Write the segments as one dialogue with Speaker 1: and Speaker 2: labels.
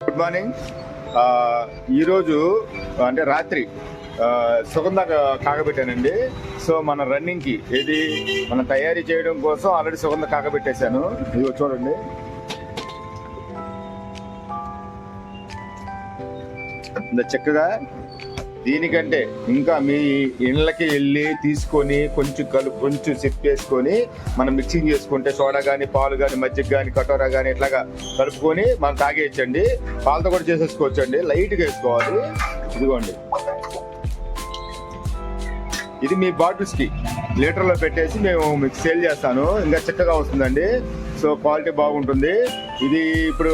Speaker 1: Good morning. ఈరోజు అంటే రాత్రి సుగంధ కాగబెట్టానండి. సో మన రన్నింగ్కి ఏది మనం తయారీ చేయడం కోసం ఆల్రెడీ సుగంధ కాగబెట్టేశాను. ఇదిగో చూడండి, ఇంత చక్కగా. దీనికంటే ఇంకా మీ ఇళ్ళకి వెళ్ళి తీసుకొని కొంచెం సిప్పేసుకొని మనం మిక్సింగ్ చేసుకుంటే సోడా కానీ పాలు కానీ మజ్జిగ కానీ కటోరా కానీ ఇట్లాగా కలుపుకొని మనం తాగేయచ్చండి. పాలతో కూడా చేసేసుకోవచ్చండి. లైట్గా వేసుకోవాలి. ఇదిగోండి, ఇది మీ బాటిల్స్కి లీటర్లో పెట్టేసి మేము మీకు సేల్ చేస్తాను. ఇంకా చక్కగా వస్తుందండి. సో క్వాలిటీ బాగుంటుంది. ఇది ఇప్పుడు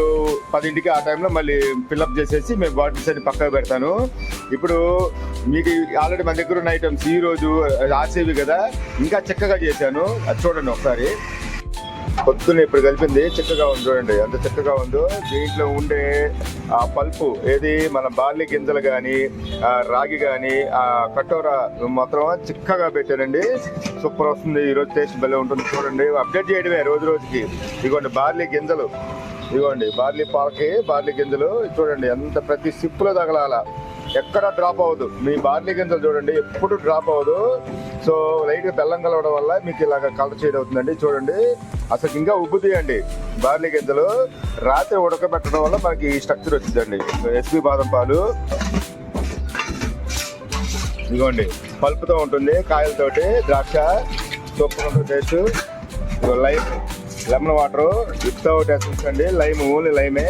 Speaker 1: 10ంటికి ఆ టైంలో మళ్ళీ ఫిల్అప్ చేసేసి మేము బాటిల్స్ అన్ని పక్కకు పెడతాను. ఇప్పుడు మీకు ఆల్రెడీ మన దగ్గర ఉన్న ఐటమ్స్ ఈరోజు ఆర్సీబీ కదా, ఇంకా చక్కగా చేశాను. అది చూడండి ఒకసారి. పొద్దున్న ఇప్పుడు కలిపింది చక్కగా ఉంది. చూడండి ఎంత చక్కగా ఉందో. దీంట్లో ఉండే ఆ పల్పు ఏది మన బార్లీ గింజలు కానీ రాగి కానీ ఆ కటోరా మొత్తం చిక్కగా పెట్టానండి. సూపర్ వస్తుంది. ఈరోజు టేస్ట్ భలే ఉంటుంది. చూడండి, అప్డేట్ చేయడమే రోజు రోజుకి. ఇదిగోండి బార్లీ గింజలు, ఇదిగోండి బార్లీ పాలకి బార్లీ గింజలు చూడండి ఎంత ప్రతి సిప్పులో తగలాల, ఎక్కడ డ్రాప్ అవ్వదు. మీ బార్లీ గింజలు చూడండి ఎప్పుడు డ్రాప్ అవ్వదు. సో లైట్గా బెల్లం కలవడం వల్ల మీకు ఇలాగ కలర్ షేడ్ అవుతుందండి. చూడండి అసలు ఇంకా ఉబ్బుతాయండి బార్లీ గింజలు. రాత్రి ఉడకబెట్టడం వల్ల మనకి ఈ స్ట్రక్చర్ వచ్చిందండి. ఎస్బీ బాదం పాలు ఇదిగోండి పల్పుతో ఉంటుంది, కాయలతోటి ద్రాక్ష సూపర్ ఉంటుంది taste. Lime lemon water without essence అండి. లైమ్ ఓన్లీ లైమే.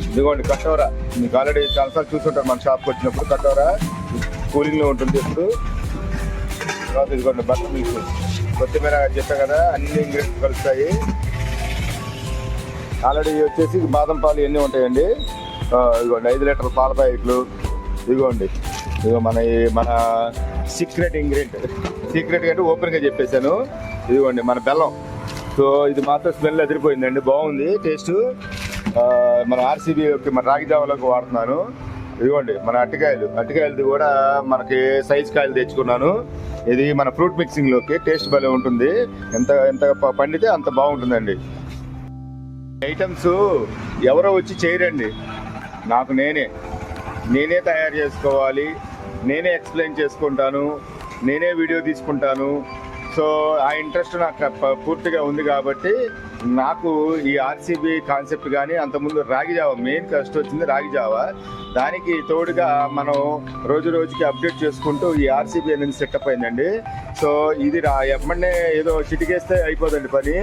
Speaker 1: ఇదిగోండి కటోరా, మీకు ఆల్రెడీ చాలాసార్లు చూసుంటారు మన షాప్కి వచ్చినప్పుడు. కటోరా కూలింగ్లో ఉంటుంది ఎప్పుడు. తర్వాత ఇదిగోండి బటర్ మిల్క్, కొత్తిమీర చెప్పా కదా, అన్ని ఇంగ్రీడియంట్స్ కలుస్తాయి. ఆల్రెడీ వచ్చేసి బాదం పాలు ఇవన్నీ ఉంటాయండి. ఇదిగోండి 5 లీటర్ల పాల ప్యాకెట్లు. ఇదిగోండి ఇదిగో మన సీక్రెట్ ఇంగ్రీడియంట్ అంటే ఓపెన్గా చెప్పేశాను. ఇదిగోండి మన బెల్లం. సో ఇది మాత్రం స్మెల్ అదిరిపోయిందండి, బాగుంది టేస్ట్. మన ఆర్సీబీకి మన రాగి జావలోకి వాడుతున్నాను. ఇదిగోండి మన అట్టికాయలది కూడా మనకి సైజ్ కాయలు తెచ్చుకున్నాను. ఇది మన ఫ్రూట్ మిక్సింగ్లోకి టేస్ట్ భలే ఉంటుంది. ఎంత పండితే అంత బాగుంటుందండి. ఐటమ్స్ ఎవరో వచ్చి చేయరండి, నాకు నేనే తయారు చేసుకోవాలి, నేనే ఎక్స్ప్లెయిన్ చేసుకుంటాను, నేనే వీడియో తీసుకుంటాను. సో ఆ ఇంట్రెస్ట్ నాకు పూర్తిగా ఉంది కాబట్టి నాకు ఈ ఆర్సీబీ కాన్సెప్ట్ కానీ అంతకుముందు రాగి జావా మెయిన్ కష్టం వచ్చింది. రాగి జావా దానికి తోడుగా మనం రోజు రోజుకి అప్డేట్ చేసుకుంటూ ఈ ఆర్సీబీ అనేది సెటప్ అయిందండి. సో ఇది ఎమ్మడే ఏదో చిటికేస్తే అయిపోదండి పని.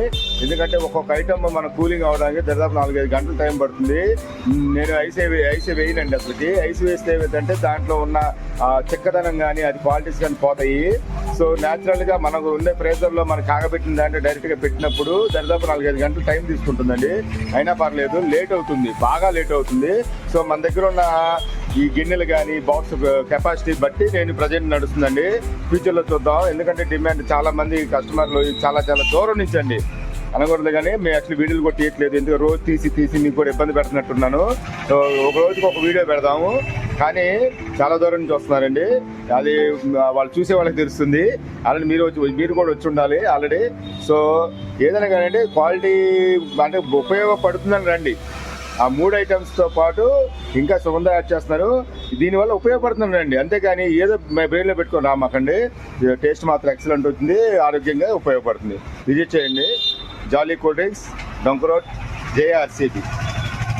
Speaker 1: ఎందుకంటే ఒక్కొక్క ఐటమ్ మన కూలింగ్ అవడానికి దాదాపు 4-5 గంటలు టైం పడుతుంది. నేను ఐసే వేయనండి. అసలుకి ఐస్ వేస్తే ఏమిటంటే దాంట్లో ఉన్న చిక్కదనం కానీ అది క్వాలిటీస్ కానీ పోతాయి. సో న్యాచురల్గా మనకు ఉండే ప్రెజర్లో మనకు కాగబెట్టిన దాంట్లో డైరెక్ట్గా పెట్టినప్పుడు దాదాపు 4-5 గంటలు టైం తీసుకుంటుందండి. అయినా పర్లేదు, లేట్ అవుతుంది, బాగా లేట్ అవుతుంది. సో మన దగ్గర ఉన్న ఈ గిన్నెలు కానీ బాక్స్ కెపాసిటీ బట్టి నేను ప్రజెంట్ నడుస్తుందండి. ఫ్యూచర్లో చూద్దాం. ఎందుకంటే డిమాండ్ చాలా మంది కస్టమర్లు చాలా దూరం నుంచి అండి అనకూడదు, కానీ మేము యాక్చువల్లీ వీడియోలు కూడా తీయట్లేదు. ఎందుకు రోజు తీసి మీకు కూడా ఇబ్బంది పెడుతున్నట్టున్నాను. సో ఒక రోజుకి ఒక వీడియో పెడదాము, కానీ చాలా దూరం నుంచి వస్తున్నారండి. అది వాళ్ళు చూసే వాళ్ళకి తెలుస్తుంది. ఆల్రెడీ మీరు కూడా వచ్చి ఉండాలి ఆల్రెడీ. సో ఏదైనా కానీ క్వాలిటీ అంటే ఉపయోగపడుతుందని రండి. ఆ 3 ఐటమ్స్తో పాటు ఇంకా సుగంధ యాడ్ చేస్తున్నారు. దీనివల్ల ఉపయోగపడుతుందండి, అంతేకాని ఏదో బ్రెయిన్లో పెట్టుకొని రామాకండి. టేస్ట్ మాత్రం ఎక్సలెంట్ అవుతుంది, ఆరోగ్యంగా ఉపయోగపడుతుంది. విజిట్ చేయండి. జాలీ కూల్ డ్రింక్స్, డొంక్ రోడ్, జేఆర్సీబీ.